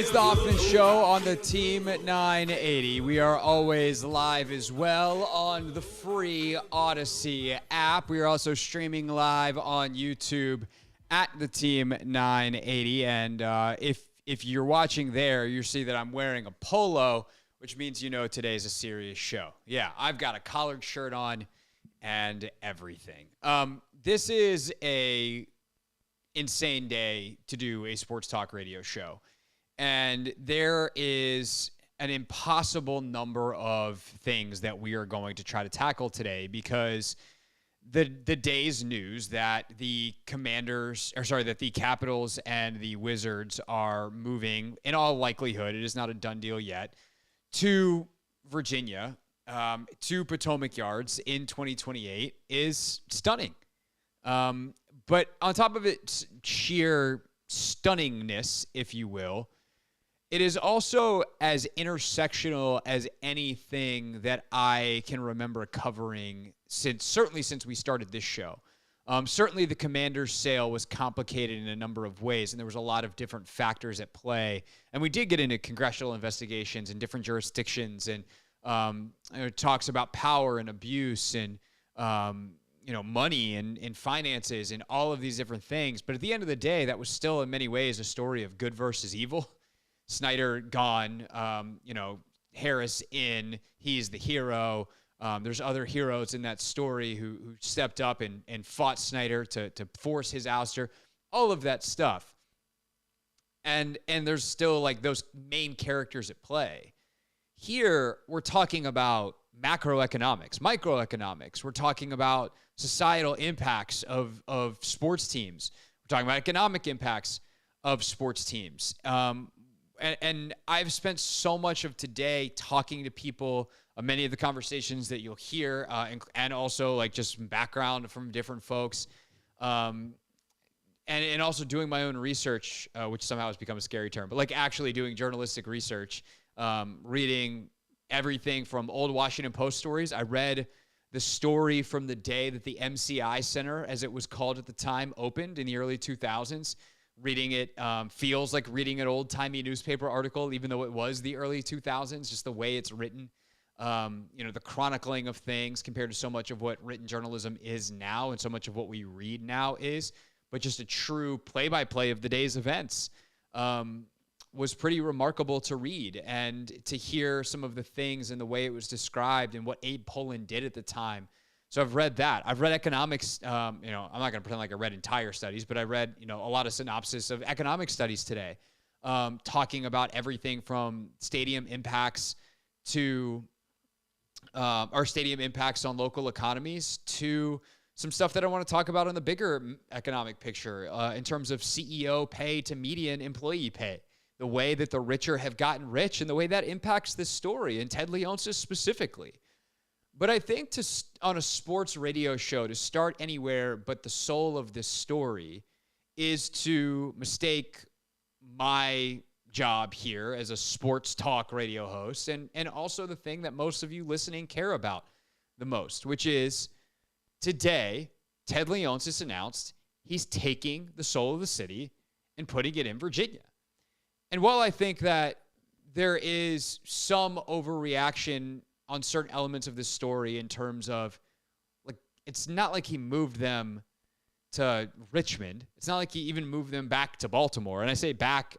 It's the Hoffman Show on the Team 980. We are always live as well on the free Odyssey app. We are also streaming live on YouTube at the Team 980. And if you're watching there, you see that I'm wearing a polo, which means you know today's a serious show. Yeah, I've got a collared shirt on and everything. This is a insane day to do a sports talk radio show. And there is an impossible number of things that we are going to try to tackle today because the day's news that the that the Capitals and the Wizards are moving, in all likelihood, it is not a done deal yet, to Virginia, to Potomac Yards in 2028 is stunning. But on top of its sheer stunningness, if you will, it is also as intersectional as anything that I can remember covering since we started this show. Certainly the Commanders' sale was complicated in a number of ways, and there was a lot of different factors at play. And we did get into congressional investigations in different jurisdictions and talks about power and abuse and money and finances and all of these different things. But at the end of the day, that was still in many ways a story of good versus evil. Snyder gone, Harris in, he's the hero. There's other heroes in that story who stepped up and fought Snyder to force his ouster, all of that stuff. And there's still like those main characters at play. Here, we're talking about macroeconomics, microeconomics. We're talking about societal impacts of sports teams. We're talking about economic impacts of sports teams. And I've spent so much of today talking to people, many of the conversations that you'll hear, and also like just background from different folks, and also doing my own research, which somehow has become a scary term, but like actually doing journalistic research, reading everything from old Washington Post stories. I read the story from the day that the MCI Center, as it was called at the time, opened in the early 2000s. Reading it feels like reading an old-timey newspaper article, even though it was the early 2000s, just the way it's written, the chronicling of things compared to so much of what written journalism is now and so much of what we read now is, but just a true play-by-play of the day's events was pretty remarkable to read and to hear some of the things and the way it was described and what Abe Pollin did at the time. So I've read that. I've read economics. I'm not going to pretend like I read entire studies, but I read, a lot of synopsis of economic studies today, talking about everything from stadium impacts to our stadium impacts on local economies to some stuff that I want to talk about on the bigger economic picture in terms of CEO pay to median employee pay, the way that the richer have gotten rich and the way that impacts this story and Ted Leonsis specifically. But I think on a sports radio show, to start anywhere but the soul of this story is to mistake my job here as a sports talk radio host and also the thing that most of you listening care about the most, which is today, Ted Leonsis announced he's taking the soul of the city and putting it in Virginia. And while I think that there is some overreaction on certain elements of this story in terms of, like, it's not like he moved them to Richmond. It's not like he even moved them back to Baltimore. And I say back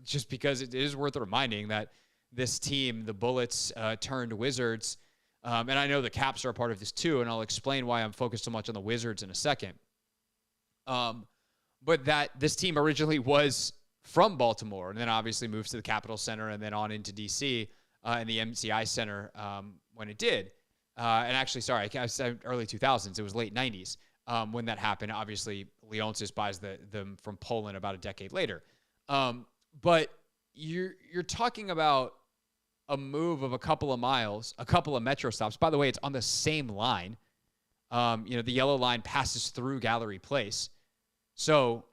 just because it is worth reminding that this team, the Bullets, turned Wizards, and I know the Caps are a part of this too, and I'll explain why I'm focused so much on the Wizards in a second. But that this team originally was from Baltimore and then obviously moved to the Capitol Center and then on into D.C., in the MCI Center when it did. And actually, sorry, I said early 2000s. It was late 90s when that happened. Obviously, Leonsis buys them from Poland about a decade later. But you're talking about a move of a couple of miles, a couple of metro stops. By the way, it's on the same line. The yellow line passes through Gallery Place. So,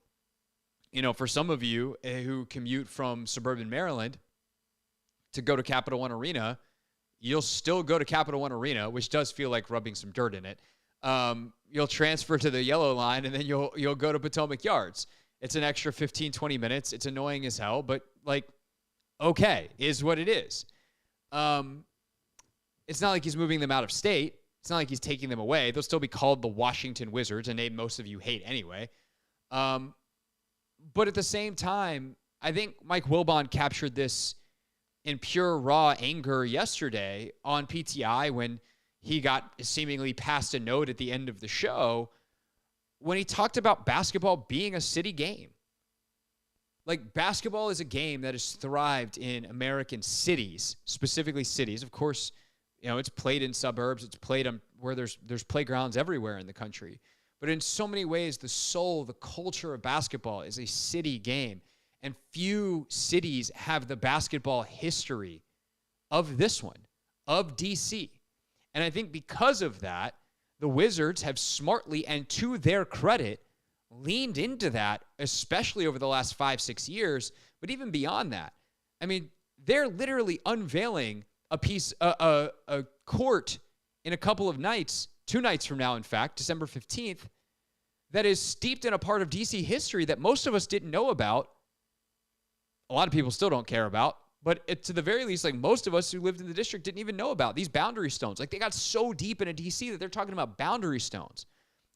for some of you who commute from suburban Maryland to go to Capital One Arena, you'll still go to Capital One Arena, which does feel like rubbing some dirt in it. You'll transfer to the yellow line, and then you'll go to Potomac Yards. It's an extra 15, 20 minutes. It's annoying as hell, but like okay, is what it is. It's not like he's moving them out of state. It's not like he's taking them away. They'll still be called the Washington Wizards, a name most of you hate anyway. But at the same time, I think Mike Wilbon captured this in pure raw anger yesterday on PTI when he got seemingly passed a note at the end of the show when he talked about basketball being a city game. Like, basketball is a game that has thrived in American cities, specifically cities. Of course, you know, it's played in suburbs. It's played on where there's playgrounds everywhere in the country. But in so many ways, the soul, the culture of basketball is a city game. And few cities have the basketball history of this one, of DC. And I think because of that, the Wizards have smartly and to their credit leaned into that, especially over the last 5-6 years, but even beyond that. I mean, they're literally unveiling a court in a couple of nights, 2 nights from now, in fact, December 15th, that is steeped in a part of DC history that most of us didn't know about. A lot of people still don't care about, but to the very least, like, most of us who lived in the district didn't even know about these boundary stones. Like, they got so deep into DC that they're talking about boundary stones.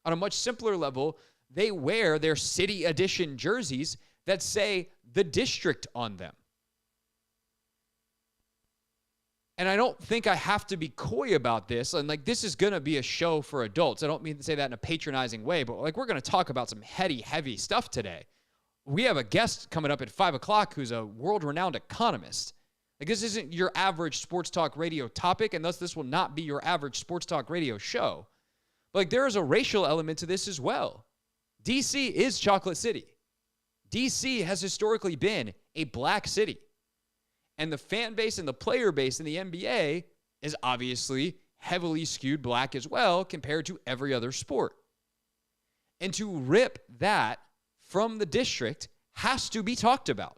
On a much simpler level, they wear their city edition jerseys that say the district on them. And I don't think I have to be coy about this. And, like, this is going to be a show for adults. I don't mean to say that in a patronizing way, but, like, we're going to talk about some heavy stuff today. We have a guest coming up at 5 o'clock who's a world-renowned economist. Like, this isn't your average sports talk radio topic, and thus this will not be your average sports talk radio show. But, like, there is a racial element to this as well. D.C. is Chocolate City. D.C. has historically been a black city. And the fan base and the player base in the NBA is obviously heavily skewed black as well compared to every other sport. And to rip that from the district has to be talked about.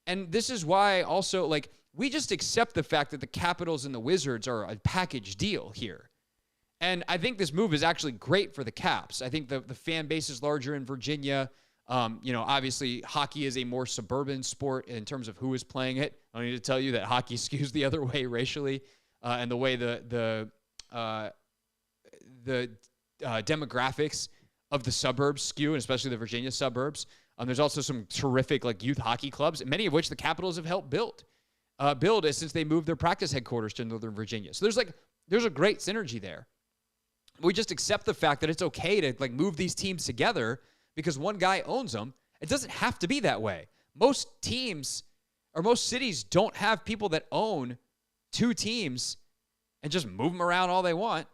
And this is why also, like, we just accept the fact that the Capitals and the Wizards are a package deal here. And I think this move is actually great for the Caps. I think the fan base is larger in Virginia. Obviously, hockey is a more suburban sport in terms of who is playing it. I don't need to tell you that hockey skews the other way racially, and the way the demographics of the suburbs skew, and especially the Virginia suburbs. There's also some terrific, like, youth hockey clubs, many of which the Capitals have helped build since they moved their practice headquarters to Northern Virginia. So there's a great synergy there. We just accept the fact that it's okay to, like, move these teams together because one guy owns them. It doesn't have to be that way. Most teams or most cities don't have people that own 2 teams and just move them around all they want.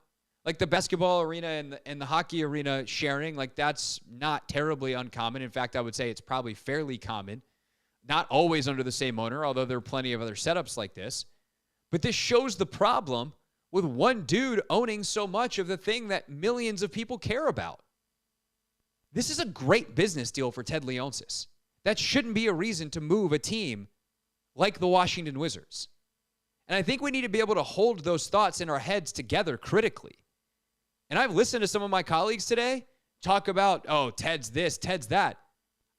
Like the basketball arena and the hockey arena sharing, like, that's not terribly uncommon. In fact, I would say it's probably fairly common. Not always under the same owner, although there are plenty of other setups like this. But this shows the problem with one dude owning so much of the thing that millions of people care about. This is a great business deal for Ted Leonsis. That shouldn't be a reason to move a team like the Washington Wizards. And I think we need to be able to hold those thoughts in our heads together critically. And I've listened to some of my colleagues today talk about, oh, Ted's this, Ted's that.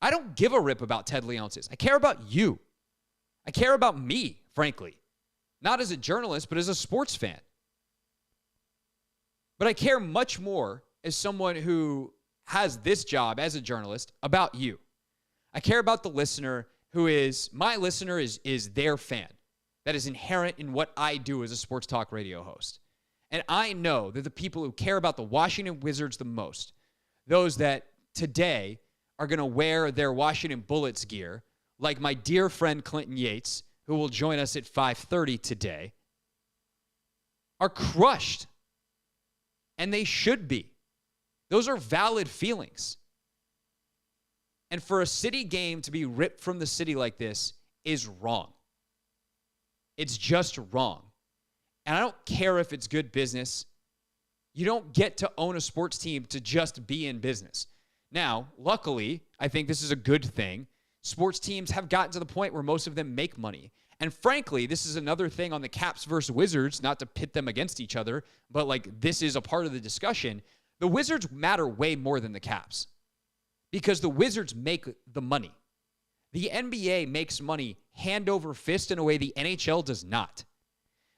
I don't give a rip about Ted Leonsis. I care about you. I care about me, frankly. Not as a journalist, but as a sports fan. But I care much more as someone who has this job as a journalist about you. I care about the listener who is, my listener is their fan. That is inherent in what I do as a sports talk radio host. And I know that the people who care about the Washington Wizards the most, those that today are going to wear their Washington Bullets gear, like my dear friend Clinton Yates, who will join us at 5:30 today, are crushed. And they should be. Those are valid feelings. And for a city game to be ripped from the city like this is wrong. It's just wrong. And I don't care if it's good business. You don't get to own a sports team to just be in business. Now, luckily, I think this is a good thing. Sports teams have gotten to the point where most of them make money. And frankly, this is another thing on the Caps versus Wizards, not to pit them against each other, but, like, this is a part of the discussion. The Wizards matter way more than the Caps because the Wizards make the money. The NBA makes money hand over fist in a way the NHL does not.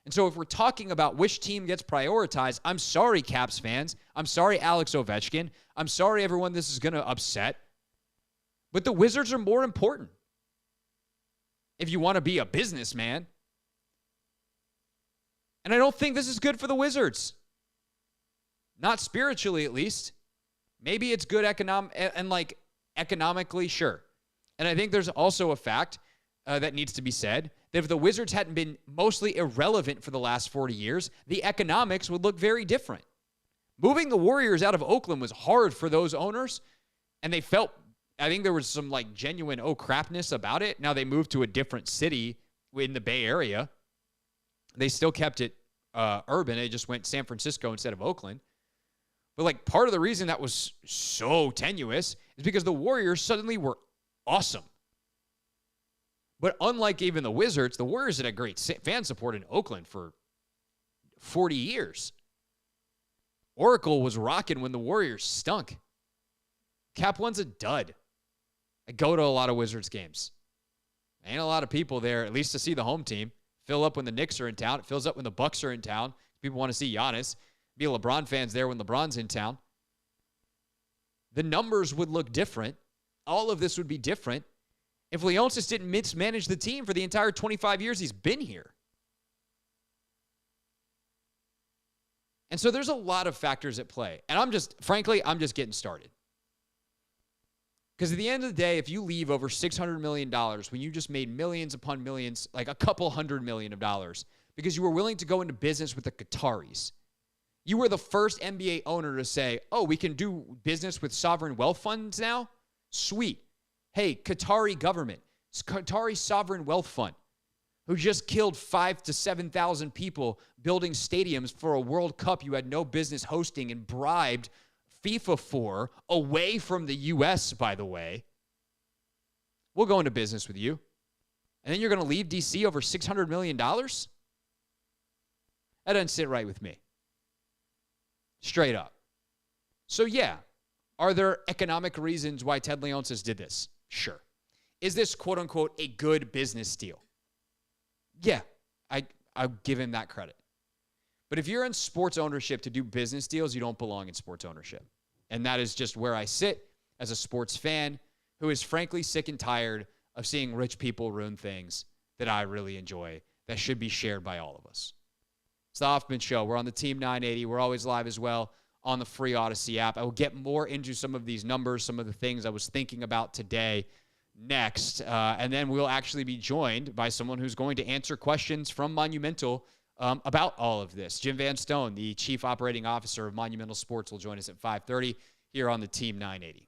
And so if we're talking about which team gets prioritized, I'm sorry, Caps fans. I'm sorry, Alex Ovechkin. I'm sorry, everyone this is going to upset. But the Wizards are more important if you want to be a businessman. And I don't think this is good for the Wizards. Not spiritually, at least. Maybe it's good economically, sure. And I think there's also a fact that needs to be said, that if the Wizards hadn't been mostly irrelevant for the last 40 years, the economics would look very different. Moving the Warriors out of Oakland was hard for those owners, and they felt, I think there was some genuine crapness about it. Now they moved to a different city in the Bay Area. They still kept it urban. It just went San Francisco instead of Oakland. But part of the reason that was so tenuous is because the Warriors suddenly were awesome. But unlike even the Wizards, the Warriors had a great fan support in Oakland for 40 years. Oracle was rocking when the Warriors stunk. Cap One's a dud. I go to a lot of Wizards games. Ain't a lot of people there, at least to see the home team. Fill up when the Knicks are in town. It fills up when the Bucks are in town. People want to see Giannis. Be LeBron fans there when LeBron's in town. The numbers would look different. All of this would be different if Leonsis didn't mismanage the team for the entire 25 years he's been here. And so there's a lot of factors at play. And I'm just getting started. Because at the end of the day, if you leave over $600 million when you just made millions upon millions, a couple $100 million because you were willing to go into business with the Qataris. You were the first NBA owner to say, oh, we can do business with sovereign wealth funds now? Sweet. Hey, Qatari government, Qatari sovereign wealth fund, who just killed 5,000 to 7,000 people building stadiums for a World Cup you had no business hosting and bribed FIFA for, away from the U.S., by the way. We'll go into business with you. And then you're going to leave D.C. over $600 million? That doesn't sit right with me. Straight up. So yeah, are there economic reasons why Ted Leonsis did this? Sure. Is this quote unquote a good business deal? Yeah, I'll give him that credit. But if you're in sports ownership to do business deals, you don't belong in sports ownership. And that is just where I sit as a sports fan who is frankly sick and tired of seeing rich people ruin things that I really enjoy that should be shared by all of us. It's the Hoffman Show. We're on the Team 980. We're always live as well on the free Odyssey app. I will get more into some of these numbers, some of the things I was thinking about today next. And then we'll actually be joined by someone who's going to answer questions from Monumental about all of this. Jim Van Stone, the Chief Operating Officer of Monumental Sports, will join us at 5:30 here on the Team 980.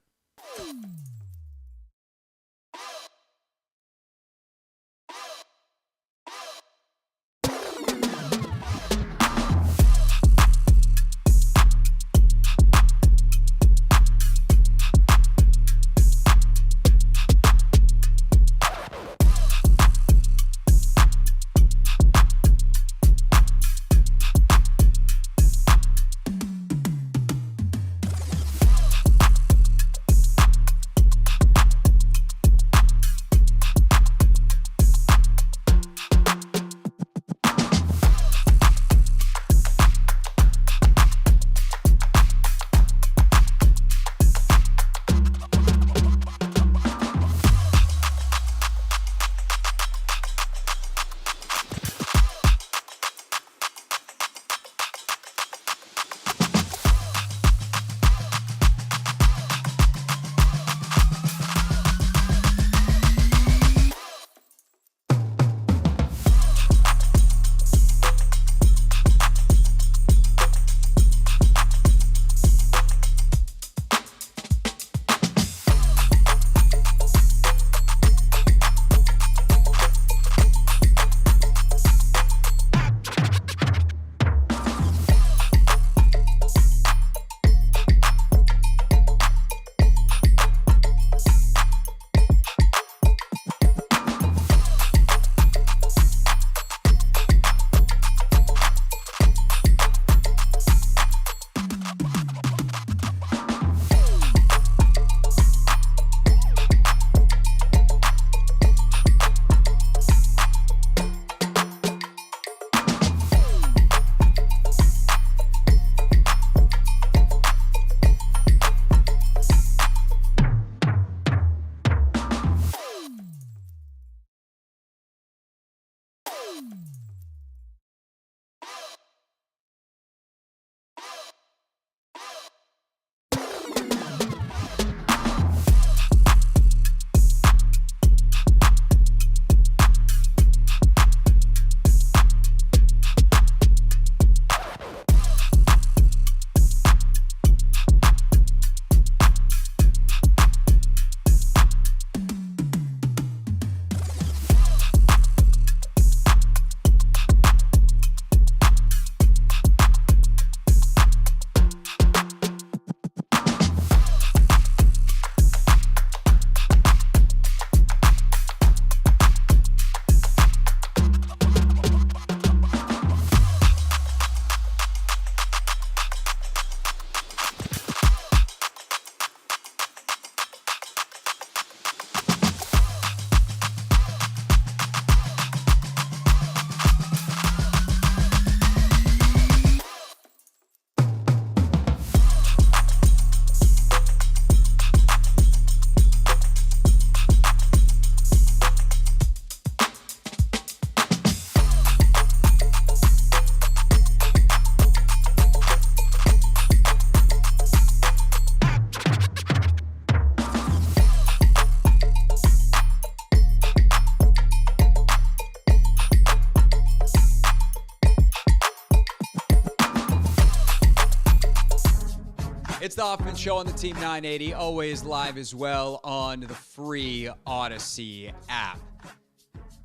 It's the Hoffman Show on the Team 980, always live as well on the free Odyssey app.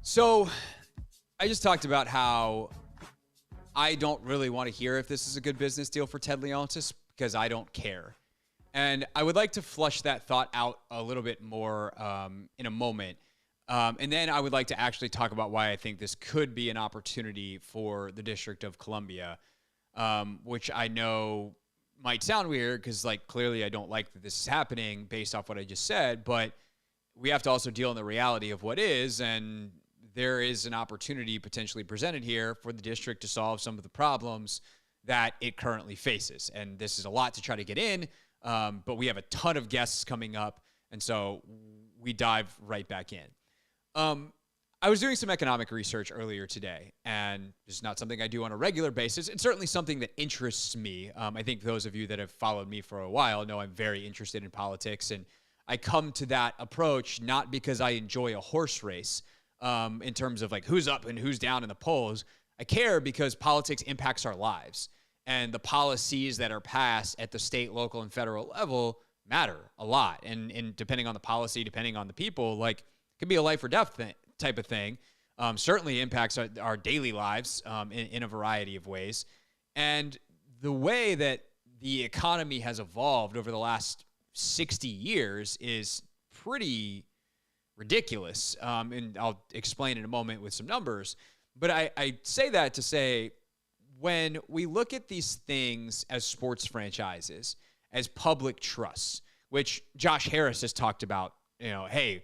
So, I just talked about how I don't really want to hear if this is a good business deal for Ted Leonsis because I don't care. And I would like to flush that thought out a little bit more in a moment. And then I would like to actually talk about why I think this could be an opportunity for the District of Columbia, which I know might sound weird because, like, clearly I don't like that this is happening based off what I just said, but we have to also deal in the reality of what is, and there is an opportunity potentially presented here for the district to solve some of the problems that it currently faces. And this is a lot to try to get in, but we have a ton of guests coming up, and so we dive right back in. I was doing some economic research earlier today, and this is not something I do on a regular basis. It's certainly something that interests me. I think those of you that have followed me for a while know I'm very interested in politics, and I come to that approach not because I enjoy a horse race in terms of like who's up and who's down in the polls. I care because politics impacts our lives, and the policies that are passed at the state, local, and federal level matter a lot. And depending on the policy, depending on the people, like it could be a life or death thing. Type of thing, certainly impacts our daily lives in a variety of ways. And the way that the economy has evolved over the last 60 years is pretty ridiculous. And I'll explain in a moment with some numbers. But I say that to say, when we look at these things as sports franchises, as public trusts, which Josh Harris has talked about, hey,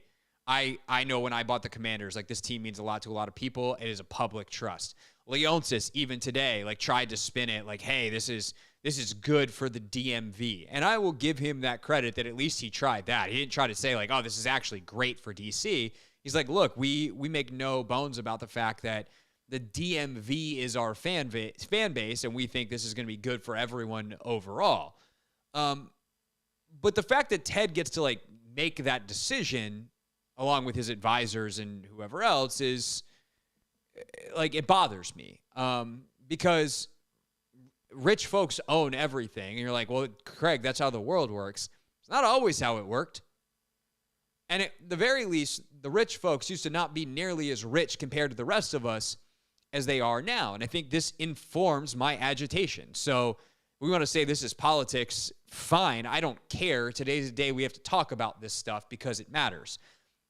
I know when I bought the Commanders, like this team means a lot to a lot of people. It is a public trust. Leonsis, even today, like tried to spin it like, hey, this is good for the DMV. And I will give him that credit that at least he tried that. He didn't try to say like, oh, this is actually great for DC. He's like, look, we make no bones about the fact that the DMV is our fan base, and we think this is going to be good for everyone overall. But the fact that Ted gets to like make that decision along with his advisors and whoever else is like, it bothers me because rich folks own everything. And you're like, well, Craig, that's how the world works. It's not always how it worked. And at the very least, the rich folks used to not be nearly as rich compared to the rest of us as they are now. And I think this informs my agitation. So we want to say this is politics. Fine. I don't care. Today's the day we have to talk about this stuff because it matters.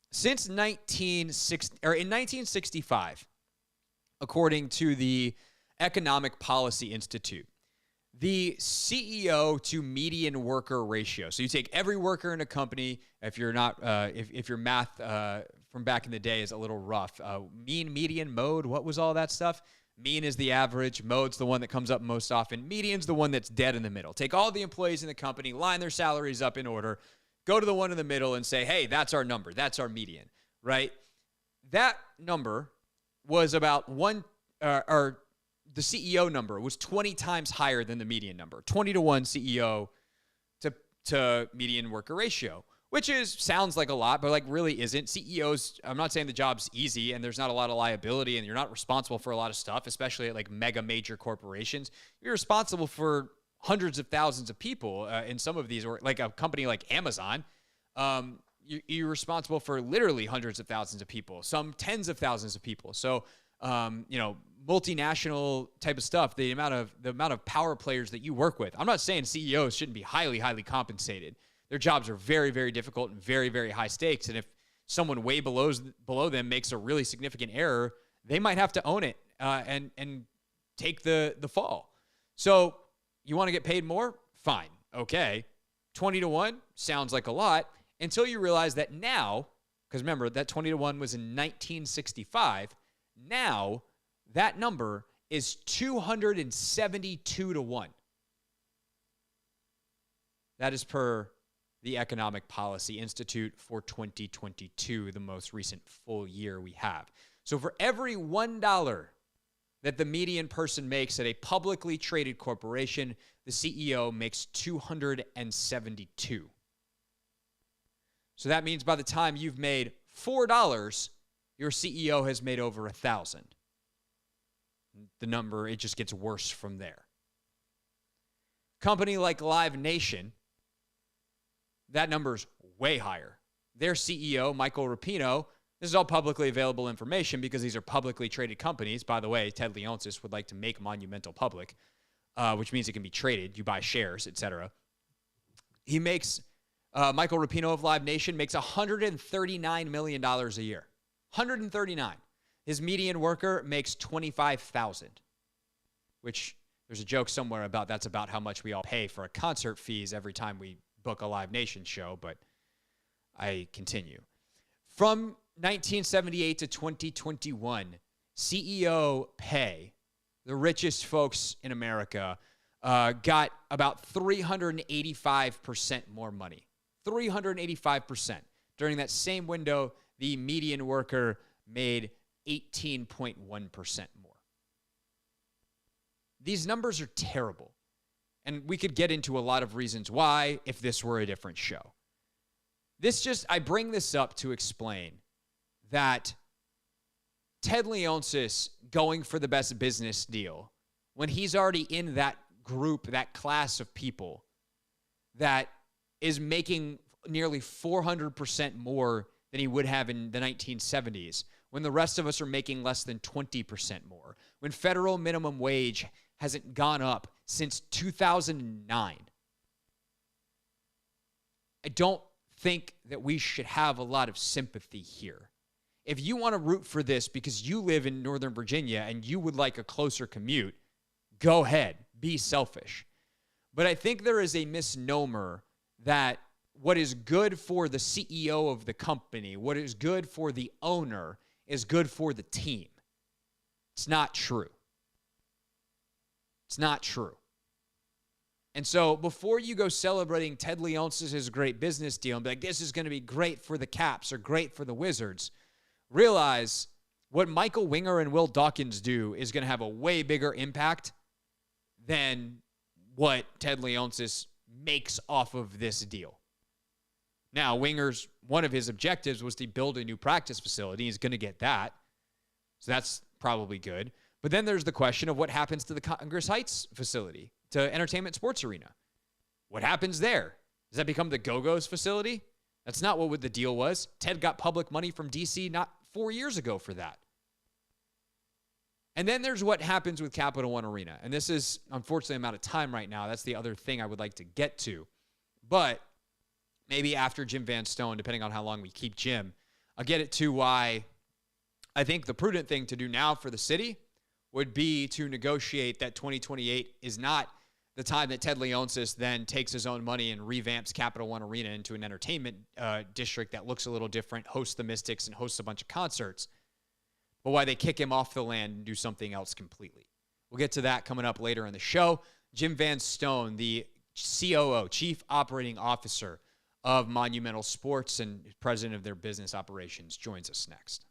Since 1965, according to the Economic Policy Institute, the CEO to median worker ratio. So you take every worker in a company. If you're not, if your math from back in the day is a little rough, mean, median, mode. What was all that stuff? Mean is the average. Mode's the one that comes up most often. Median's the one that's dead in the middle. Take all the employees in the company, line their salaries up in order. Go to the one in the middle and say, hey, that's our number. That's our median, right? That number was about the CEO number was 20 times higher than the median number. 20-to-1 CEO to median worker ratio, which sounds like a lot, but like really isn't. CEOs, I'm not saying the job's easy and there's not a lot of liability and you're not responsible for a lot of stuff, especially at like mega major corporations. You're responsible for hundreds of thousands of people in some of these, or like a company like Amazon, you're responsible for literally hundreds of thousands of people, some tens of thousands of people. So, multinational type of stuff, the amount of power players that you work with. I'm not saying CEOs shouldn't be highly, highly compensated. Their jobs are very, very difficult and very, very high stakes. And if someone way below them makes a really significant error, they might have to own it and take the fall. So, you want to get paid more? Fine. Okay. 20-to-1 sounds like a lot until you realize that now, because remember that 20-to-1 was in 1965. Now that number is 272-to-1. That is per the Economic Policy Institute for 2022, the most recent full year we have. So for every $1 that the median person makes at a publicly traded corporation, the CEO makes 272. So that means by the time you've made $4, your CEO has made over 1,000. The number, it just gets worse from there. Company like Live Nation, that number's way higher. Their CEO, Michael Rapino, this is all publicly available information because these are publicly traded companies. By the way, Ted Leonsis would like to make Monumental public, which means it can be traded. You buy shares, etc. He makes, Michael Rapino of Live Nation makes $139 million a year. 139. His median worker makes $25,000, which there's a joke somewhere about that's about how much we all pay for a concert fees every time we book a Live Nation show, but I continue. From 1978 to 2021, CEO pay, the richest folks in America, got about 385% more money. 385%. During that same window, the median worker made 18.1% more. These numbers are terrible. And we could get into a lot of reasons why if this were a different show. I bring this up to explain that Ted Leonsis going for the best business deal, when he's already in that group, that class of people that is making nearly 400% more than he would have in the 1970s, when the rest of us are making less than 20% more, when federal minimum wage hasn't gone up since 2009. I don't think that we should have a lot of sympathy here. If you want to root for this because you live in Northern Virginia and you would like a closer commute, go ahead, be selfish. But I think there is a misnomer that what is good for the CEO of the company, what is good for the owner, is good for the team. It's not true. It's not true. And so before you go celebrating Ted Leonsis' great business deal and be like, this is going to be great for the Caps or great for the Wizards, realize what Michael Winger and Will Dawkins do is going to have a way bigger impact than what Ted Leonsis makes off of this deal. Now, Winger's, one of his objectives was to build a new practice facility. He's going to get that. So that's probably good. But then there's the question of what happens to the Congress Heights facility, to Entertainment Sports Arena. What happens there? Does that become the Go-Go's facility? That's not what the deal was. Ted got public money from D.C. not 4 years ago for that. And then there's what happens with Capital One Arena. And this is, unfortunately, I'm out of time right now. That's the other thing I would like to get to. But maybe after Jim Van Stone, depending on how long we keep Jim, I'll get it to why I think the prudent thing to do now for the city would be to negotiate that 2028 is not the time that Ted Leonsis then takes his own money and revamps Capital One Arena into an entertainment district that looks a little different, hosts the Mystics, and hosts a bunch of concerts, but why they kick him off the land and do something else completely. We'll get to that coming up later in the show. Jim Van Stone, the COO, Chief Operating Officer of Monumental Sports and president of their business operations, joins us next.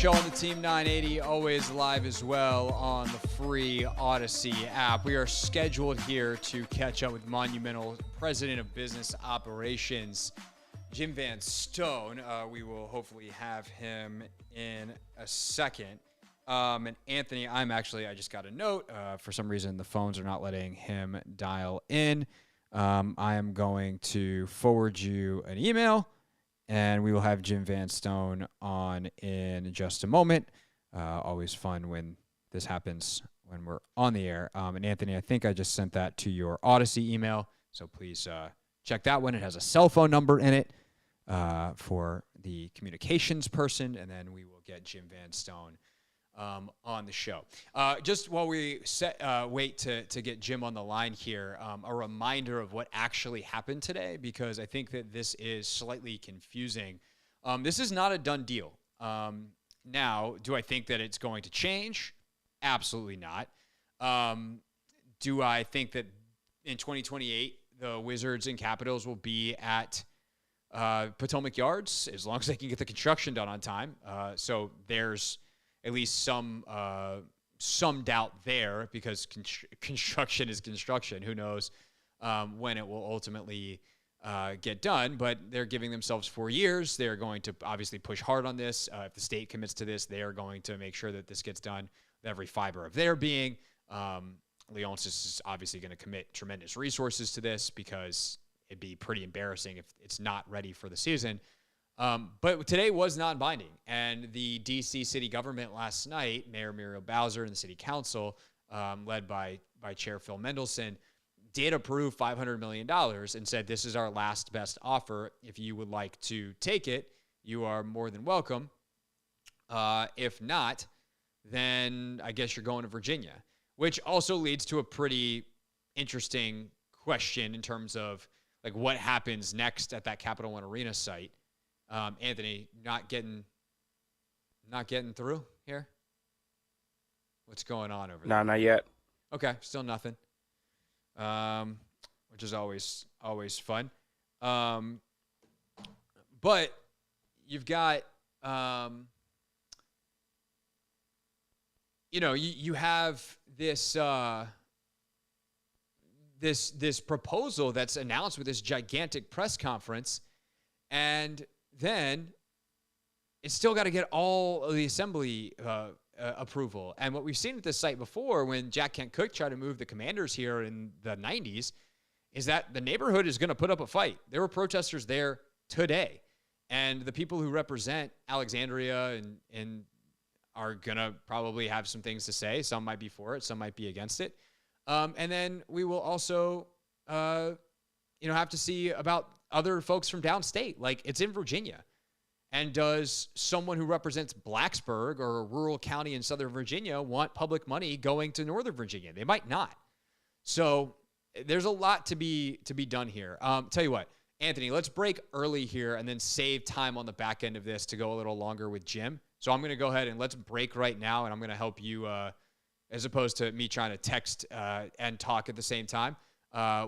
show on the Team 980, always live as well on the free Odyssey app. We are scheduled here to catch up with Monumental President of Business Operations, Jim Van Stone. We will hopefully have him in a second. And Anthony, I just got a note. For some reason, the phones are not letting him dial in. I am going to forward you an email, and we will have Jim Van Stone on in just a moment. Always fun when this happens when we're on the air. And Anthony, I think I just sent that to your Odyssey email, so please check that one. It has a cell phone number in it for the communications person, and then we will get Jim Van Stone on the show. Just while we wait to get Jim on the line here, a reminder of what actually happened today, because I think that this is slightly confusing. This is not a done deal. Now, do I think that it's going to change? Absolutely not. Do I think that in 2028, the Wizards and Capitals will be at Potomac Yards, as long as they can get the construction done on time? So there's at least some doubt there, because construction is construction. Who knows when it will ultimately get done, but they're giving themselves 4 years. They're going to obviously push hard on this. If the state commits to this, they are going to make sure that this gets done with every fiber of their being. Leonsis is obviously going to commit tremendous resources to this, because it'd be pretty embarrassing if it's not ready for the season. But today was non-binding, and the D.C. city government last night, Mayor Muriel Bowser and the city council, led by Chair Phil Mendelson, did approve $500 million and said, this is our last best offer. If you would like to take it, you are more than welcome. If not, then I guess you're going to Virginia, which also leads to a pretty interesting question in terms of like what happens next at that Capital One Arena site. Anthony, not getting through here? What's going on over there? No, not yet. Okay, still nothing. Which is always fun. But you've got, you have this this proposal that's announced with this gigantic press conference, and then it's still got to get all of the assembly approval. And what we've seen at this site before, when Jack Kent Cooke tried to move the Commanders here in the 90s, is that the neighborhood is going to put up a fight. There were protesters there today, and the people who represent Alexandria and are going to probably have some things to say. Some might be for it, some might be against it. And then we will also have to see about other folks from downstate. Like, it's in Virginia. And does someone who represents Blacksburg or a rural county in Southern Virginia want public money going to Northern Virginia? They might not. So there's a lot to be done here. Tell you what, Anthony, let's break early here and then save time on the back end of this to go a little longer with Jim. So I'm going to go ahead and let's break right now, and I'm going to help you as opposed to me trying to text and talk at the same time.